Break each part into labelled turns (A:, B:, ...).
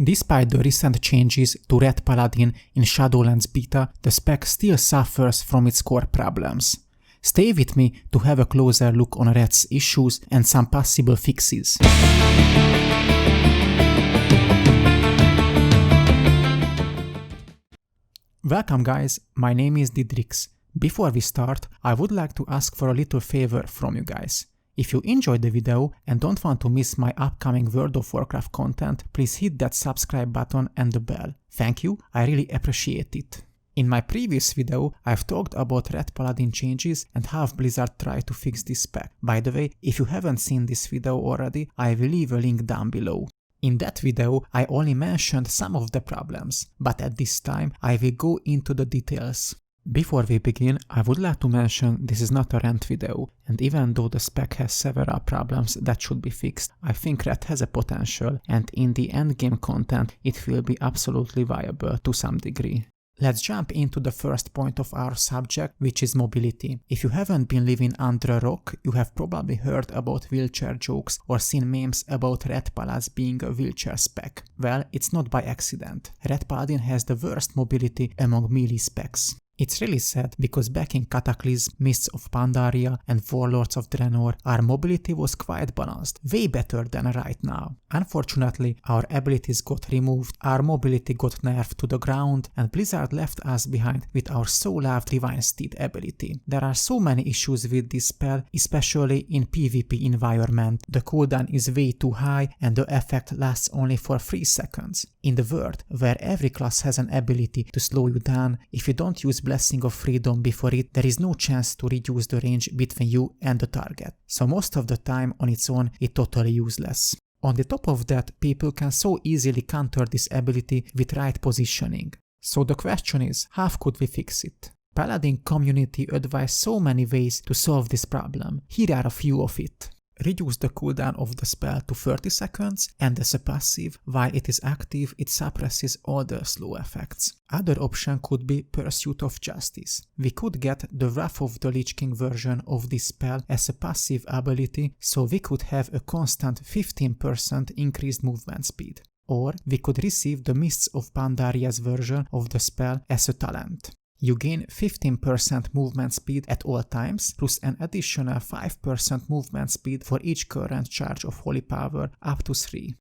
A: Despite the recent changes to Ret Paladin in Shadowlands Beta, the spec still suffers from its core problems. Stay with me to have a closer look on Ret's issues and some possible fixes. Welcome guys, my name is Didrix. Before we start, I would like to ask for a little favor from you guys. If you enjoyed the video and don't want to miss my upcoming World of Warcraft content, please hit that subscribe button and the bell. Thank you, I really appreciate it. In my previous video, I've talked about Ret Paladin changes and how Blizzard tried to fix this spec. By the way, if you haven't seen this video already, I will leave a link down below. In that video, I only mentioned some of the problems, but at this time, I will go into the details. Before we begin, I would like to mention this is not a rant video, and even though the spec has several problems that should be fixed, I think Ret has a potential, and in the endgame content, it will be absolutely viable to some degree. Let's jump into the first point of our subject, which is mobility. If you haven't been living under a rock, you have probably heard about wheelchair jokes or seen memes about Ret Paladin being a wheelchair spec. Well, it's not by accident. Ret Paladin has the worst mobility among melee specs. It's really sad because back in Cataclysm, Mists of Pandaria and Warlords of Draenor, our mobility was quite balanced, way better than right now. Unfortunately, our abilities got removed, our mobility got nerfed to the ground, and Blizzard left us behind with our so-loved Divine Steed ability. There are so many issues with this spell, especially in PvP environment. The cooldown is way too high and the effect lasts only for 3 seconds. In the world, where every class has an ability to slow you down, if you don't use Blessing of Freedom before it, there is no chance to reduce the range between you and the target. So most of the time on its own, it's totally useless. On the top of that, people can so easily counter this ability with right positioning. So the question is, how could we fix it? Paladin community advised so many ways to solve this problem. Here are a few of it. Reduce the cooldown of the spell to 30 seconds, and as a passive, while it is active, it suppresses all the slow effects. Other option could be Pursuit of Justice. We could get the Wrath of the Lich King version of this spell as a passive ability, so we could have a constant 15% increased movement speed. Or we could receive the Mists of Pandaria's version of the spell as a talent. You gain 15% movement speed at all times, plus an additional 5% movement speed for each current charge of Holy Power up to 3.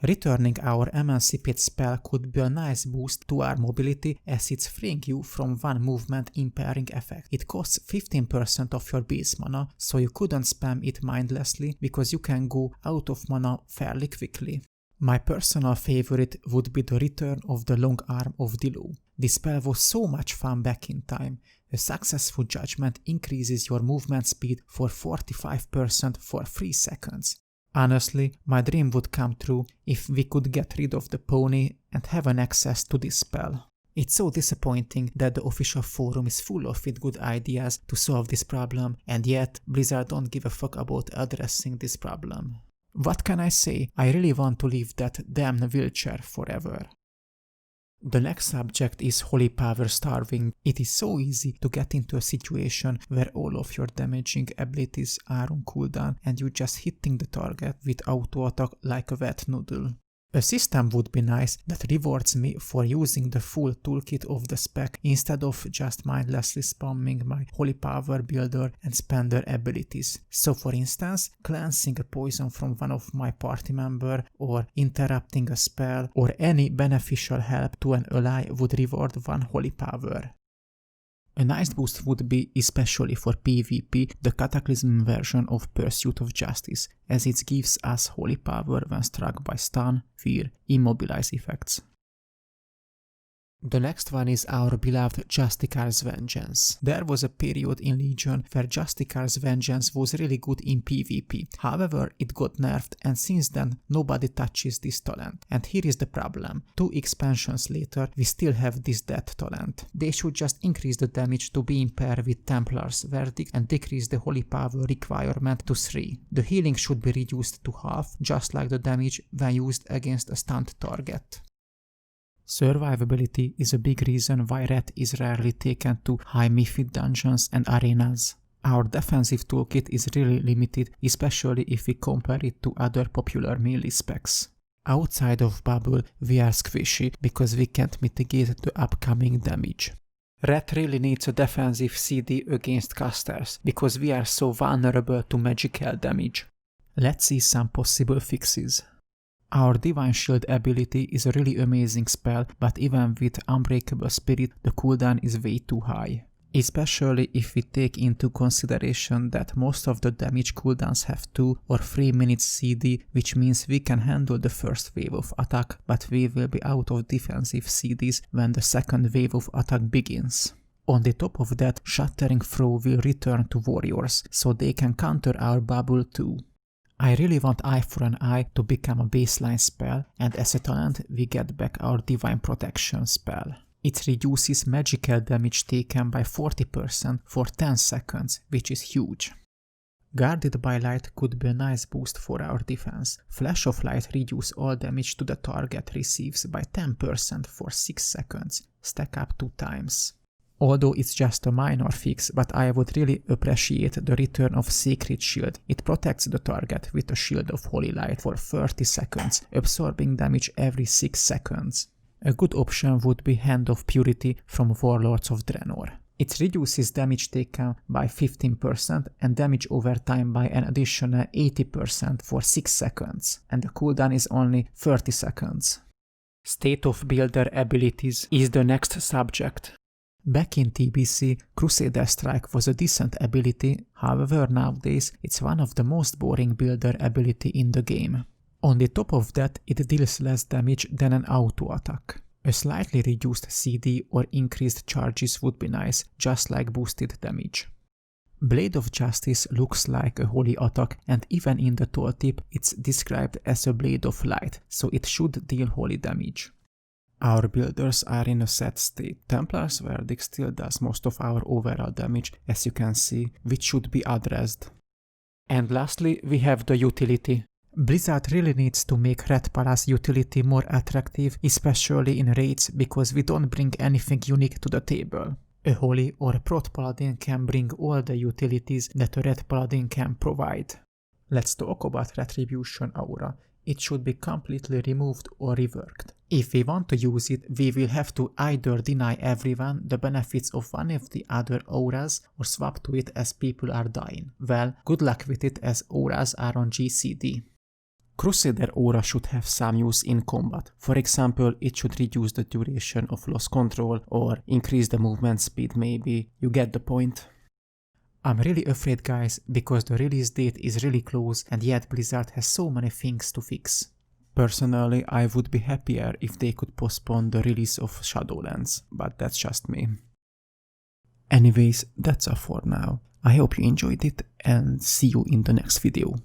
A: Returning our Emancipate spell could be a nice boost to our mobility as it's freeing you from one movement impairing effect. It costs 15% of your base mana, so you couldn't spam it mindlessly because you can go out of mana fairly quickly. My personal favorite would be the return of the Long Arm of Dilu. This spell was so much fun back in time. A successful judgment increases your movement speed for 45% for 3 seconds. Honestly, my dream would come true if we could get rid of the pony and have an access to this spell. It's so disappointing that the official forum is full of good ideas to solve this problem, and yet Blizzard don't give a fuck about addressing this problem. What can I say? I really want to leave that damn wheelchair forever. The next subject is Holy Power starving. It is so easy to get into a situation where all of your damaging abilities are on cooldown and you're just hitting the target with auto attack like a wet noodle. A system would be nice that rewards me for using the full toolkit of the spec instead of just mindlessly spamming my Holy Power builder and spender abilities. So for instance, cleansing a poison from one of my party member or interrupting a spell or any beneficial help to an ally would reward 1 Holy Power. A nice boost would be, especially for PvP, the Cataclysm version of Pursuit of Justice, as it gives us Holy Power when struck by stun, fear, immobilize effects. The next one is our beloved Justicar's Vengeance. There was a period in Legion where Justicar's Vengeance was really good in PvP. However, it got nerfed and since then nobody touches this talent. And here is the problem. 2 expansions later, we still have this dead talent. They should just increase the damage to be in pair with Templar's Verdict and decrease the Holy Power requirement to 3. The healing should be reduced to half, just like the damage when used against a stunned target. Survivability is a big reason why Ret is rarely taken to high mythic dungeons and arenas. Our defensive toolkit is really limited, especially if we compare it to other popular melee specs. Outside of bubble, we are squishy because we can't mitigate the upcoming damage. Ret really needs a defensive CD against casters because we are so vulnerable to magical damage. Let's see some possible fixes. Our Divine Shield ability is a really amazing spell, but even with Unbreakable Spirit, the cooldown is way too high. Especially if we take into consideration that most of the damage cooldowns have 2 or 3 minutes CD, which means we can handle the first wave of attack, but we will be out of defensive CDs when the second wave of attack begins. On the top of that, Shattering Throw will return to warriors, so they can counter our bubble too. I really want Eye for an Eye to become a baseline spell, and as a talent we get back our Divine Protection spell. It reduces magical damage taken by 40% for 10 seconds, which is huge. Guarded by Light could be a nice boost for our defense. Flash of Light reduces all damage to the target receives by 10% for 6 seconds, stack up 2 times. Although it's just a minor fix, but I would really appreciate the return of Sacred Shield. It protects the target with a shield of Holy Light for 30 seconds, absorbing damage every 6 seconds. A good option would be Hand of Purity from Warlords of Draenor. It reduces damage taken by 15% and damage over time by an additional 80% for 6 seconds, and the cooldown is only 30 seconds. State of Builder abilities is the next subject. Back in TBC, Crusader Strike was a decent ability, however nowadays it's one of the most boring builder ability in the game. On the top of that, it deals less damage than an auto attack. A slightly reduced CD or increased charges would be nice, just like boosted damage. Blade of Justice looks like a holy attack, and even in the tooltip it's described as a Blade of Light, so it should deal holy damage. Our builders are in a sad state. Templar's Verdict still does most of our overall damage, as you can see, which should be addressed. And lastly, we have the utility. Blizzard really needs to make Ret Paladin's utility more attractive, especially in raids, because we don't bring anything unique to the table. A Holy or a Prot Paladin can bring all the utilities that a Ret Paladin can provide. Let's talk about Retribution Aura. It should be completely removed or reworked. If we want to use it, we will have to either deny everyone the benefits of one of the other auras or swap to it as people are dying. Well, good luck with it as auras are on GCD. Crusader Aura should have some use in combat. For example, it should reduce the duration of loss control or increase the movement speed maybe. You get the point. I'm really afraid guys, because the release date is really close and yet Blizzard has so many things to fix. Personally, I would be happier if they could postpone the release of Shadowlands, but that's just me. Anyways, that's all for now. I hope you enjoyed it and see you in the next video.